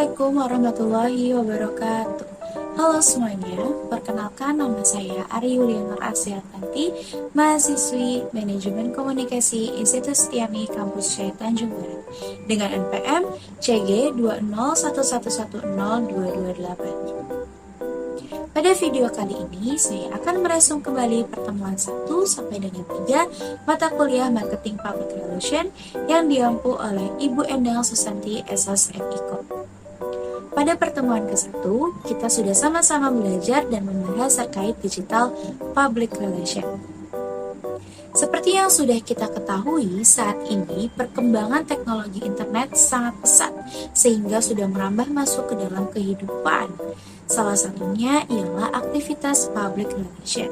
Assalamualaikum warahmatullahi wabarakatuh. Halo semuanya, perkenalkan nama saya Ari Yulianur Asyartanti, mahasiswi Manajemen Komunikasi Institut Setiami Kampus Syai Tanjung Barat dengan NPM CG 201110228. Pada video kali ini, saya akan meresum kembali pertemuan 1 sampai dengan 3 mata kuliah Marketing Public Relation yang diampu oleh Ibu Endang Susanti SOS FIKOM. Pada pertemuan ke-1, kita sudah sama-sama belajar dan membahas terkait digital public relation. Seperti yang sudah kita ketahui, saat ini perkembangan teknologi internet sangat pesat, sehingga sudah merambah masuk ke dalam kehidupan. Salah satunya ialah aktivitas public relation,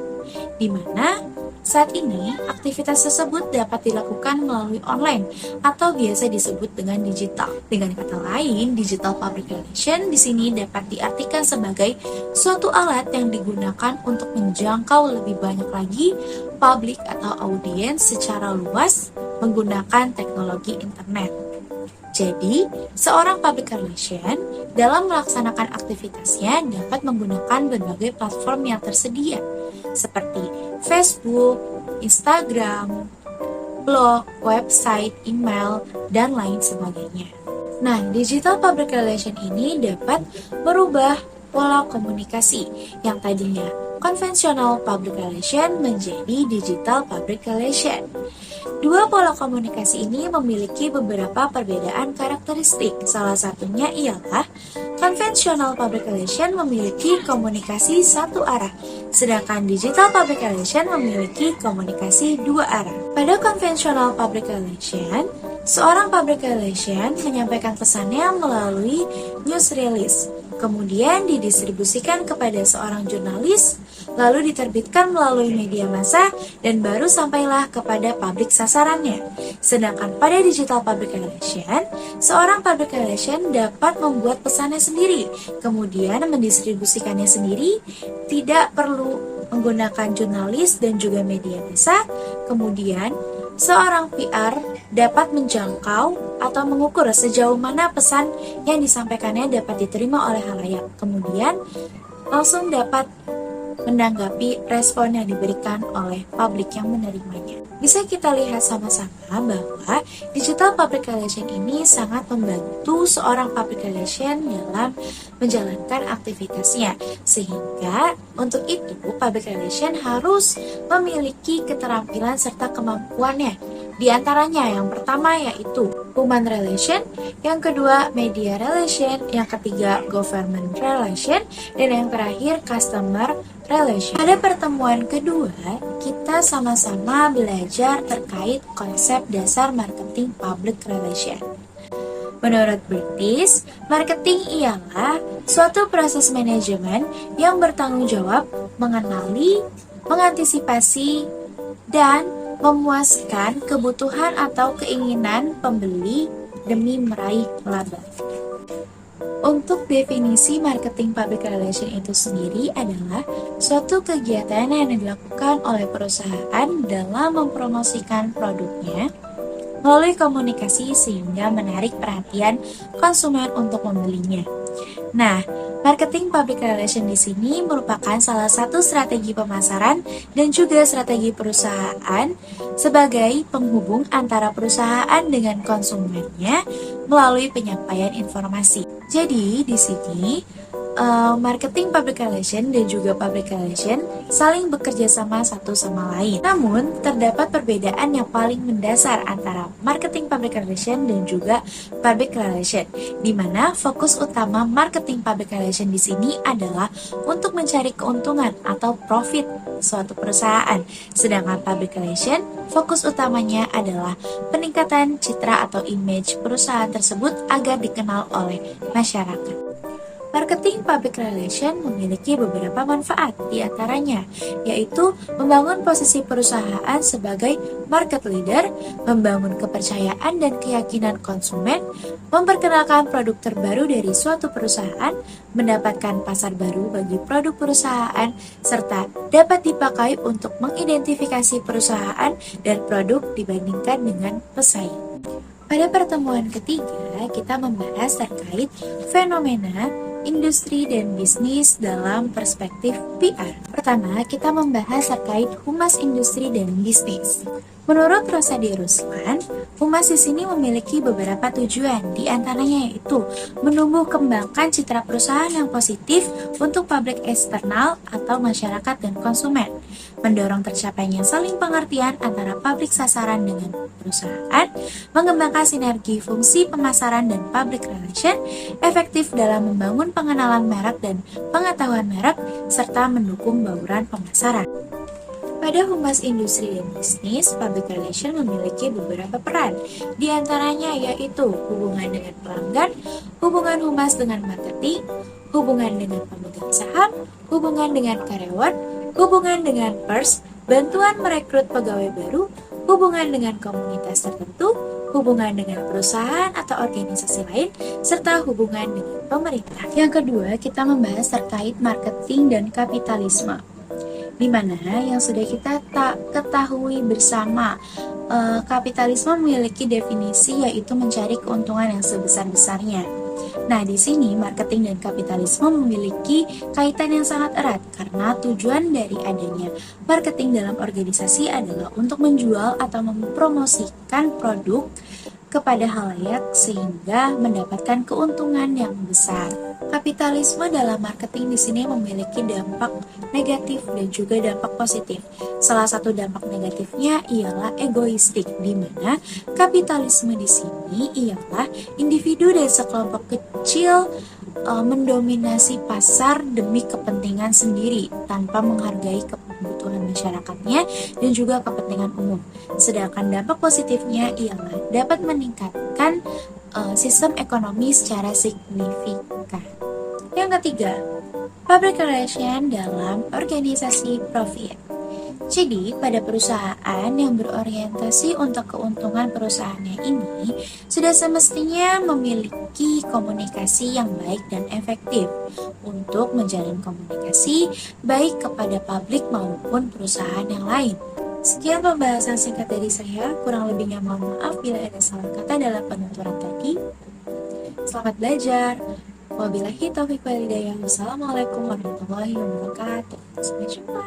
di mana saat ini aktivitas tersebut dapat dilakukan melalui online atau biasa disebut dengan digital. Dengan kata lain, digital public relation di sini dapat diartikan sebagai suatu alat yang digunakan untuk menjangkau lebih banyak lagi publik atau audiens secara luas menggunakan teknologi internet. Jadi, seorang public relation dalam melaksanakan aktivitasnya dapat menggunakan berbagai platform yang tersedia, seperti Facebook, Instagram, blog, website, email, dan lain sebagainya. Nah, digital public relation ini dapat merubah pola komunikasi yang tadinya konvensional public relation menjadi digital public relation. Dua pola komunikasi ini memiliki beberapa perbedaan karakteristik. Salah satunya ialah konvensional public relation memiliki komunikasi satu arah, sedangkan digital public relation memiliki komunikasi dua arah. Pada konvensional public relation, seorang public relation menyampaikan pesannya melalui news release, kemudian didistribusikan kepada seorang jurnalis, lalu diterbitkan melalui media massa, dan baru sampailah kepada publik sasarannya. Sedangkan pada digital public relation, seorang public relation dapat membuat pesannya sendiri, kemudian mendistribusikannya sendiri, tidak perlu menggunakan jurnalis dan juga media massa. Kemudian, seorang PR dapat menjangkau atau mengukur sejauh mana pesan yang disampaikannya dapat diterima oleh halayak. Kemudian, langsung dapat menanggapi respon yang diberikan oleh publik yang menerimanya. Bisa kita lihat sama-sama bahwa digital public relation ini sangat membantu seorang public relation dalam menjalankan aktivitasnya. Sehingga untuk itu public relation harus memiliki keterampilan serta kemampuannya. Di antaranya yang pertama yaitu human relation, yang kedua media relation, yang ketiga government relation, dan yang terakhir customer relation. Pada pertemuan kedua, kita sama-sama belajar terkait konsep dasar marketing public relation. Menurut British, marketing ialah suatu proses manajemen yang bertanggung jawab mengenali, mengantisipasi, dan memuaskan kebutuhan atau keinginan pembeli demi meraih laba. Untuk definisi marketing public relation itu sendiri adalah suatu kegiatan yang dilakukan oleh perusahaan dalam mempromosikan produknya melalui komunikasi sehingga menarik perhatian konsumen untuk membelinya. Nah, marketing public relation di sini merupakan salah satu strategi pemasaran dan juga strategi perusahaan sebagai penghubung antara perusahaan dengan konsumennya melalui penyampaian informasi. Jadi, di sini marketing public relation dan juga public relation saling bekerja sama satu sama lain. Namun, terdapat perbedaan yang paling mendasar antara marketing public relation dan juga public relation, di mana fokus utama marketing public relation di sini adalah untuk mencari keuntungan atau profit suatu perusahaan. Sedangkan public relation, fokus utamanya adalah peningkatan citra atau image perusahaan tersebut agar dikenal oleh masyarakat. Marketing public relation memiliki beberapa manfaat, di antaranya yaitu membangun posisi perusahaan sebagai market leader, membangun kepercayaan dan keyakinan konsumen, memperkenalkan produk terbaru dari suatu perusahaan, mendapatkan pasar baru bagi produk perusahaan, serta dapat dipakai untuk mengidentifikasi perusahaan dan produk dibandingkan dengan pesaing. Pada pertemuan ketiga, ketiga, kita membahas terkait fenomena industri dan bisnis dalam perspektif PR. Pertama, kita membahas terkait humas industri dan bisnis. Menurut Rosadi Ruslan, humas di sini memiliki beberapa tujuan, di antaranya yaitu menumbuh kembangkan citra perusahaan yang positif untuk publik eksternal atau masyarakat dan konsumen, mendorong tercapainya saling pengertian antara publik sasaran dengan perusahaan, mengembangkan sinergi fungsi pemasaran dan public relation, efektif dalam membangun pengenalan merek dan pengetahuan merek, serta mendukung bauran pemasaran. Pada humas industri dan bisnis, public relation memiliki beberapa peran, di antaranya yaitu hubungan dengan pelanggan, hubungan humas dengan marketing, hubungan dengan pemegang saham, hubungan dengan karyawan, hubungan dengan pers, bantuan merekrut pegawai baru, hubungan dengan komunitas tertentu, hubungan dengan perusahaan atau organisasi lain, serta hubungan dengan pemerintah. Yang kedua, kita membahas terkait marketing dan kapitalisme, di mana yang sudah kita ketahui bersama, kapitalisme memiliki definisi yaitu mencari keuntungan yang sebesar-besarnya. Nah, di sini marketing dan kapitalisme memiliki kaitan yang sangat erat karena tujuan dari adanya marketing dalam organisasi adalah untuk menjual atau mempromosikan produk kepada halayak sehingga mendapatkan keuntungan yang besar. Kapitalisme dalam marketing di sini memiliki dampak negatif dan juga dampak positif. Salah satu dampak negatifnya ialah egoistik, di mana kapitalisme di sini ialah individu dan sekelompok kecil mendominasi pasar demi kepentingan sendiri tanpa menghargai kebutuhan masyarakatnya dan juga kepentingan umum. Sedangkan dampak positifnya ialah dapat meningkatkan sistem ekonomi secara signifikan. Yang ketiga, public relation dalam organisasi profit. Jadi, pada perusahaan yang berorientasi untuk keuntungan perusahaannya ini, sudah semestinya memiliki komunikasi yang baik dan efektif untuk menjalin komunikasi baik kepada publik maupun perusahaan yang lain. Sekian pembahasan singkat dari saya, kurang lebihnya mohon maaf bila ada salah kata dalam penuturan tadi. Selamat belajar. Wabillahi taufiq wal hidayah. Wassalamualaikum warahmatullahi wabarakatuh. Sampai jumpa.